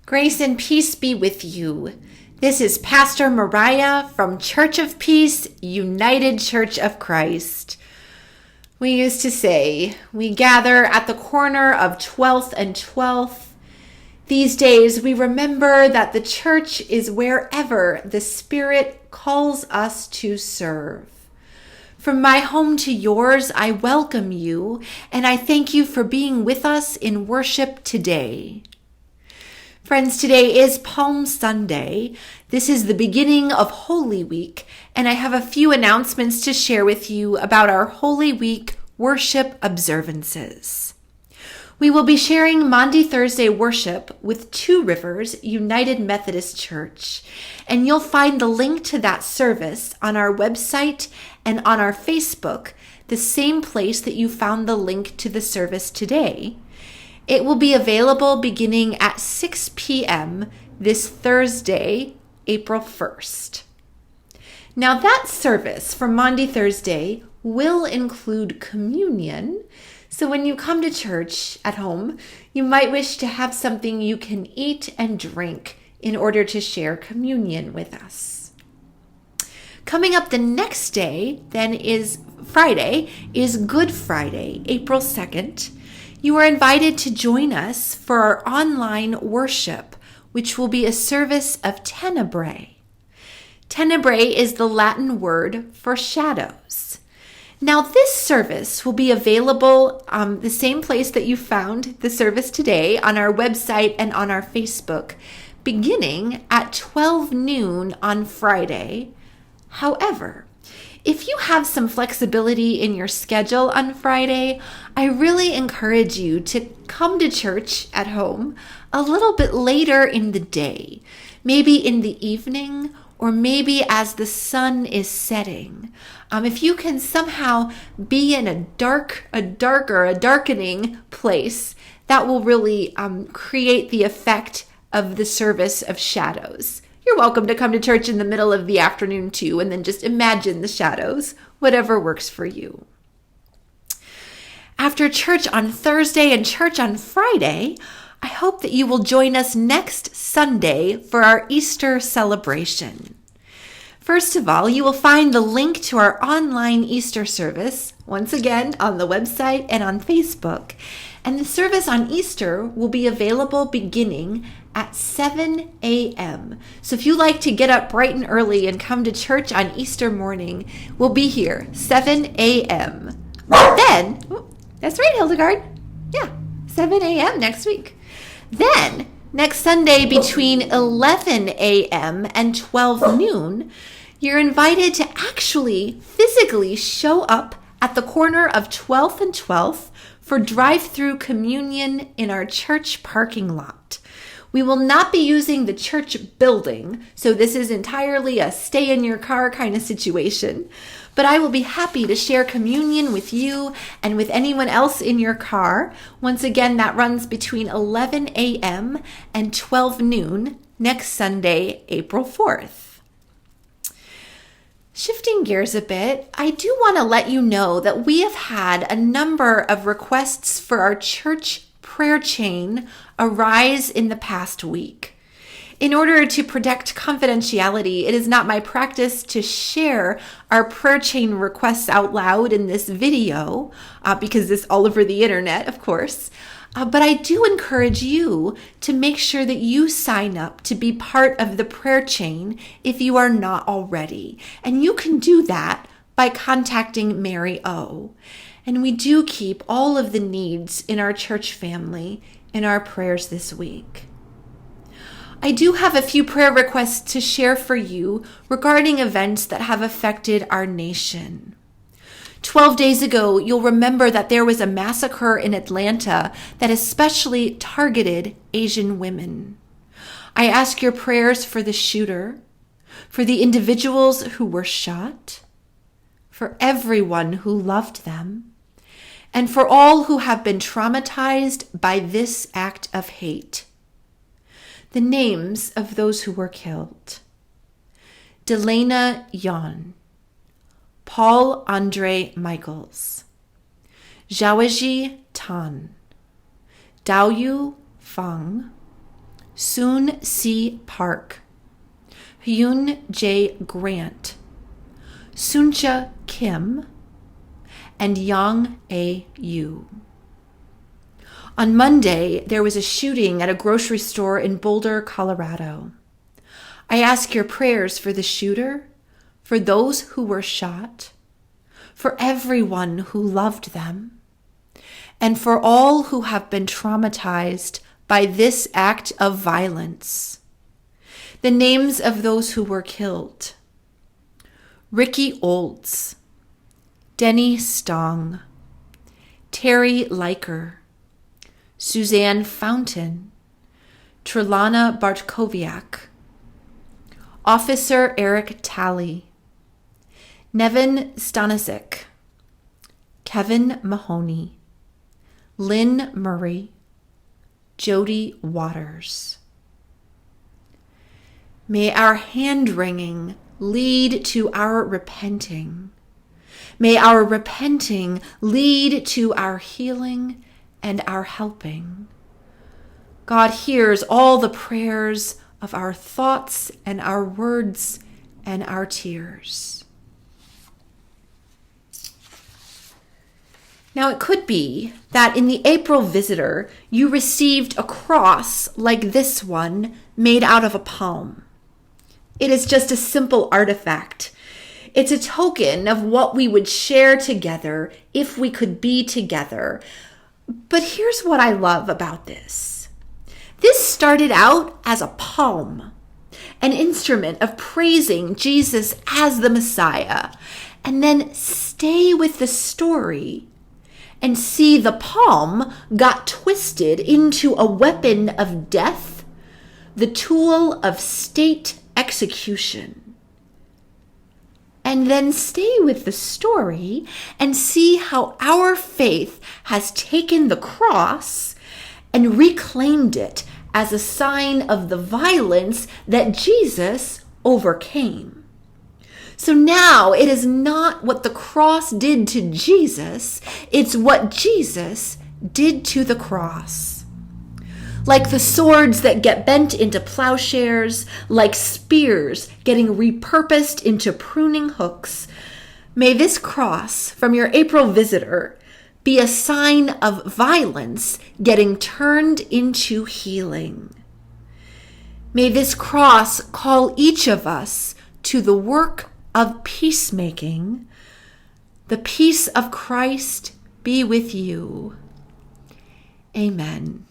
Grace and peace be with you. This is Pastor Mariah from Church of Peace, United Church of Christ. We used to say, we gather at the corner of 12th and 12th. These days, we remember that the church is wherever the Spirit calls us to serve. From my home to yours, I welcome you, and I thank you for being with us in worship today. Friends, today is Palm Sunday. This is the beginning of Holy Week, and I have a few announcements to share with you about our Holy Week worship observances. We will be sharing Maundy Thursday worship with Two Rivers United Methodist Church, and you'll find the link to that service on our website and on our Facebook, the same place that you found the link to the service today. It will be available beginning at 6 p.m. this Thursday, April 1st. Now that service for Maundy Thursday will include communion. So when you come to church at home, you might wish to have something you can eat and drink in order to share communion with us. Coming up the next day, then is Friday, is Good Friday, April 2nd. You are invited to join us for our online worship, which will be a service of Tenebrae. Tenebrae is the Latin word for shadows. Now, this service will be available the same place that you found the service today, on our website and on our Facebook, beginning at 12 noon on Friday. However, if you have some flexibility in your schedule on Friday, I really encourage you to come to church at home a little bit later in the day, maybe in the evening or maybe as the sun is setting. If you can somehow be in a darkening place, that will really create the effect of the service of shadows. You're welcome to come to church in the middle of the afternoon too, and then just imagine the shadows, whatever works for you. After church on Thursday and church on Friday, I hope that you will join us next Sunday for our Easter celebration. First of all, you will find the link to our online Easter service, once again, on the website and on Facebook. And the service on Easter will be available beginning at 7 a.m. So if you like to get up bright and early and come to church on Easter morning, we'll be here, 7 a.m. Then, that's right, Hildegard. Yeah, 7 a.m. next week. Then, next Sunday between 11 a.m. and 12 noon, you're invited to actually physically show up at the corner of 12th and 12th for drive-through communion in our church parking lot. We will not be using the church building, so this is entirely a stay in your car kind of situation. But I will be happy to share communion with you and with anyone else in your car. Once again, that runs between 11 a.m. and 12 noon next Sunday, April 4th. Shifting gears a bit, I do want to let you know that we have had a number of requests for our church prayer chain arise in the past week. In order to protect confidentiality, it is not my practice to share our prayer chain requests out loud in this video, because it's all over the internet, of course. But I do encourage you to make sure that you sign up to be part of the prayer chain if you are not already. And you can do that by contacting Mary O. And we do keep all of the needs in our church family in our prayers this week. I do have a few prayer requests to share for you regarding events that have affected our nation. 12 days ago, you'll remember that there was a massacre in Atlanta that especially targeted Asian women. I ask your prayers for the shooter, for the individuals who were shot, for everyone who loved them, and for all who have been traumatized by this act of hate. The names of those who were killed: Delana Yon, Paul Andre Michaels, Zhaoji Tan, Daoyu Fang, Soon C. Park, Hyun J. Grant, Suncha Kim, and Yang A. Yu. On Monday, there was a shooting at a grocery store in Boulder, Colorado. I ask your prayers for the shooter, for those who were shot, for everyone who loved them, and for all who have been traumatized by this act of violence. The names of those who were killed: Ricky Olds, Denny Stong, Terry Leiker, Suzanne Fountain, Trelana Bartkowiak, Officer Eric Talley, Nevin Stanisic, Kevin Mahoney, Lynn Murray, Jody Waters. May our hand-wringing lead to our repenting. May our repenting lead to our healing and our helping. God hears all the prayers of our thoughts and our words and our tears. Now, it could be that in the April Visitor, you received a cross like this one made out of a palm. It is just a simple artifact. It's a token of what we would share together if we could be together. But here's what I love about this. This started out as a palm, an instrument of praising Jesus as the Messiah, and then stay with the story and see the palm got twisted into a weapon of death, the tool of state execution. And then stay with the story and see how our faith has taken the cross and reclaimed it as a sign of the violence that Jesus overcame. So now it is not what the cross did to Jesus, it's what Jesus did to the cross. Like the swords that get bent into plowshares, like spears getting repurposed into pruning hooks, may this cross from your April Visitor be a sign of violence getting turned into healing. May this cross call each of us to the work of peacemaking. The peace of Christ be with you. Amen.